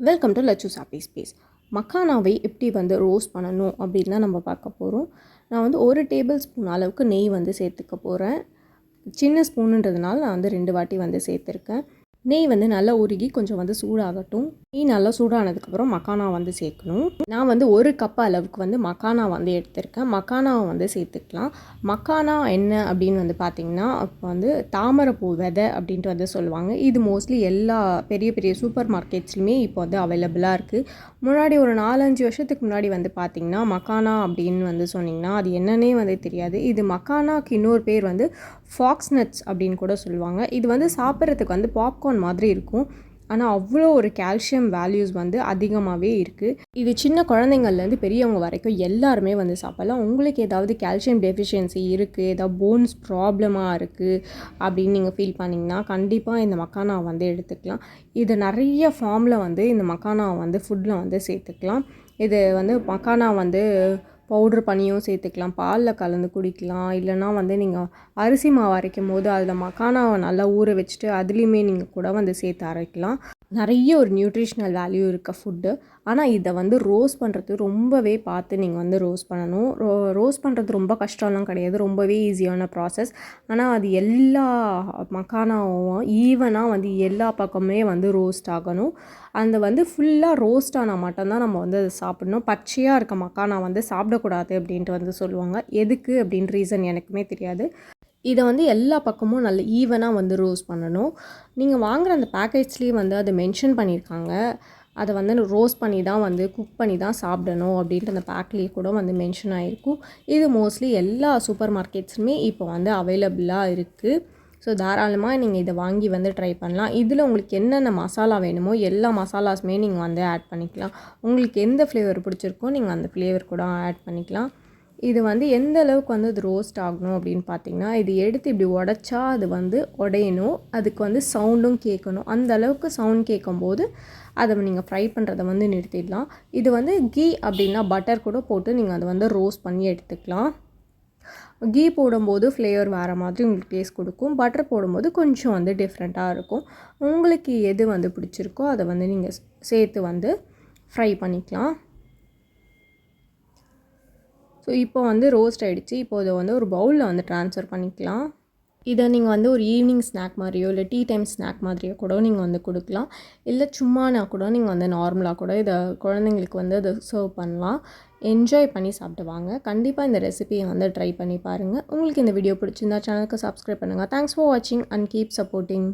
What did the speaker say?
Welcome to Lachu happy space. மக்கானாவை எப்படி வந்து ரோஸ்ட் பண்ணணும் அப்படின்னு தான் நம்ம பார்க்க போகிறோம். நான் வந்து 1 டேபிள் ஸ்பூன் அளவுக்கு நெய் வந்து சேர்த்துக்க போகிறேன். சின்ன ஸ்பூனுன்றதுனால நான் வந்து 2 வாட்டி வந்து சேர்த்துருக்கேன். நெய் வந்து நல்லா உருகி கொஞ்சம் வந்து சூடாகட்டும். நெய் நல்லா சூடானதுக்கப்புறம் மக்கானா வந்து சேர்க்கணும். நான் வந்து 1 கப் அளவுக்கு வந்து மக்கானா வந்து எடுத்திருக்கேன். மக்கானாவை வந்து சேர்த்துக்கலாம். மக்கானா என்ன அப்படின்னு வந்து பார்த்திங்கன்னா, இப்போ வந்து தாமரைப்பூ விதை அப்படின்ட்டு வந்து சொல்லுவாங்க. இது மோஸ்ட்லி எல்லா பெரிய பெரிய சூப்பர் மார்க்கெட்ஸ்லையுமே இப்போ வந்து அவைலபிளாக இருக்குது. முன்னாடி ஒரு 4-5 வருஷத்துக்கு முன்னாடி வந்து பார்த்திங்கன்னா, மக்கானா அப்படின்னு வந்து சொன்னிங்கன்னா அது என்னன்னே வந்து தெரியாது. இது மக்கானாக்கு இன்னொரு பேர் வந்து ஃபாக்ஸ் நட்ஸ் அப்படின்னு கூட சொல்லுவாங்க. இது வந்து சாப்பிட்றதுக்கு வந்து பாப்கார்ன் மாதிரி இருக்கும். ஆனால் அவ்வளோ ஒரு கால்சியம் வேல்யூஸ் வந்து அதிகமாகவே இருக்குது. இது சின்ன குழந்தைங்கள்லேருந்து பெரியவங்க வரைக்கும் எல்லாருமே வந்து சாப்பிடலாம். உங்களுக்கு ஏதாவது கால்சியம் டெஃபிஷியன்சி இருக்குது, ஏதாவது போன்ஸ் ப்ராப்ளமாக இருக்குது அப்படின்னு நீங்கள் ஃபீல் பண்ணிங்கன்னா கண்டிப்பாக இந்த மக்கானா வந்து எடுத்துக்கலாம். இது நிறைய ஃபார்மில் வந்து இந்த மக்கானா வந்து ஃபுட்டில் வந்து சேர்த்துக்கலாம். இது வந்து மக்கானா வந்து பவுட்ரு பண்ணியும் சேர்த்துக்கலாம், பாலில் கலந்து குடிக்கலாம். இல்லைனா வந்து நீங்கள் அரிசி மாவு அரைக்கும் போது அதில் மக்கானாவை நல்லா ஊற வச்சுட்டு அதுலேயுமே நீங்கள் கூட வந்து சேர்த்து அரைக்கலாம். நிறைய ஒரு நியூட்ரிஷ்னல் வேல்யூ இருக்க ஃபுட்டு. ஆனால் இதை வந்து ரோஸ்ட் பண்ணுறது ரொம்பவே பார்த்து நீங்கள் வந்து ரோஸ்ட் பண்ணணும். ரோஸ்ட் பண்ணுறது ரொம்ப கஷ்டம்லாம் கிடையாது, ரொம்பவே ஈஸியான ப்ராசஸ். ஆனால் அது எல்லா மக்கானாவும் ஈவனாக வந்து எல்லா பக்கமே வந்து ரோஸ்ட் ஆகணும். அந்த வந்து ஃபுல்லாக ரோஸ்ட் ஆனால் மட்டும்தான் நம்ம வந்து அதை சாப்பிடணும். பச்சையாக இருக்க மக்கானா வந்து சாப்பிடக்கூடாது அப்படின்ட்டு வந்து சொல்லுவாங்க. எதுக்கு அப்படின்ற ரீசன் எனக்குமே தெரியாது. இதை வந்து எல்லா பக்கமும் நல்ல ஈவனாக வந்து ரோஸ்ட் பண்ணணும். நீங்கள் வாங்குகிற அந்த பேக்கேஜ்லேயே வந்து அதை மென்ஷன் பண்ணியிருக்காங்க. அதை வந்து ரோஸ்ட் பண்ணி தான் வந்து குக் பண்ணி தான் சாப்பிடணும் அப்படின்ட்டு அந்த பேக்லேயே கூட வந்து மென்ஷன் ஆகிருக்கும். இது மோஸ்ட்லி எல்லா சூப்பர் மார்க்கெட்ஸுமே இப்போ வந்து அவைலபிளாக இருக்குது. ஸோ தாராளமாக நீங்கள் இதை வாங்கி வந்து ட்ரை பண்ணலாம். இதில் உங்களுக்கு என்னென்ன மசாலா வேணுமோ எல்லா மசாலாஸுமே நீங்கள் வந்து ஆட் பண்ணிக்கலாம். உங்களுக்கு எந்த ஃப்ளேவர் பிடிச்சிருக்கோ நீங்கள் அந்த ஃப்ளேவர் கூட ஆட் பண்ணிக்கலாம். இது வந்து எந்த அளவுக்கு வந்து அது ரோஸ்ட் ஆகணும் அப்படின்னு பார்த்தீங்கன்னா, இது எடுத்து இப்படி உடச்சா அது வந்து உடையணும். அதுக்கு வந்து சவுண்டும் கேட்கணும். அந்த அளவுக்கு சவுண்ட் கேட்கும்போது அதை நீங்கள் ஃப்ரை பண்ணுறதை வந்து நிறுத்திடலாம். இது வந்து கீ அப்படின்னா பட்டர் கூட போட்டு நீங்கள் அதை வந்து ரோஸ்ட் பண்ணி எடுத்துக்கலாம். கீ போடும்போது ஃப்ளேவர் வேறு மாதிரி உங்களுக்கு டேஸ்ட் கொடுக்கும். பட்டர் போடும்போது கொஞ்சம் வந்து டிஃப்ரெண்ட்டாக இருக்கும். உங்களுக்கு எது வந்து பிடிச்சிருக்கோ அதை வந்து நீங்கள் சேர்த்து வந்து ஃப்ரை பண்ணிக்கலாம். ஸோ இப்போ வந்து ரோஸ்ட் ஆகிடுச்சு. இப்போ இதை வந்து ஒரு பவுலில் வந்து ட்ரான்ஸ்ஃபர் பண்ணிக்கலாம். இதை நீங்கள் வந்து ஒரு ஈவினிங் ஸ்நாக் மாதிரியோ இல்லை டீ டைம் ஸ்நாக் மாதிரியோ கூட நீங்கள் வந்து கொடுக்கலாம். இல்லை சும்மானா கூட நீங்கள் வந்து நார்மலாக கூட இதை குழந்தைங்களுக்கு வந்து அதை சர்வ் பண்ணலாம். என்ஜாய் பண்ணி சாப்பிடுவாங்க. கண்டிப்பாக இந்த ரெசிபியை வந்து ட்ரை பண்ணி பாருங்கள். உங்களுக்கு இந்த வீடியோ பிடிச்சிருந்தா சேனலுக்கு சப்ஸ்கிரைப் பண்ணுங்கள். தேங்க்ஸ் ஃபார் வாட்சிங் அண்ட் கீப் சப்போர்ட்டிங்.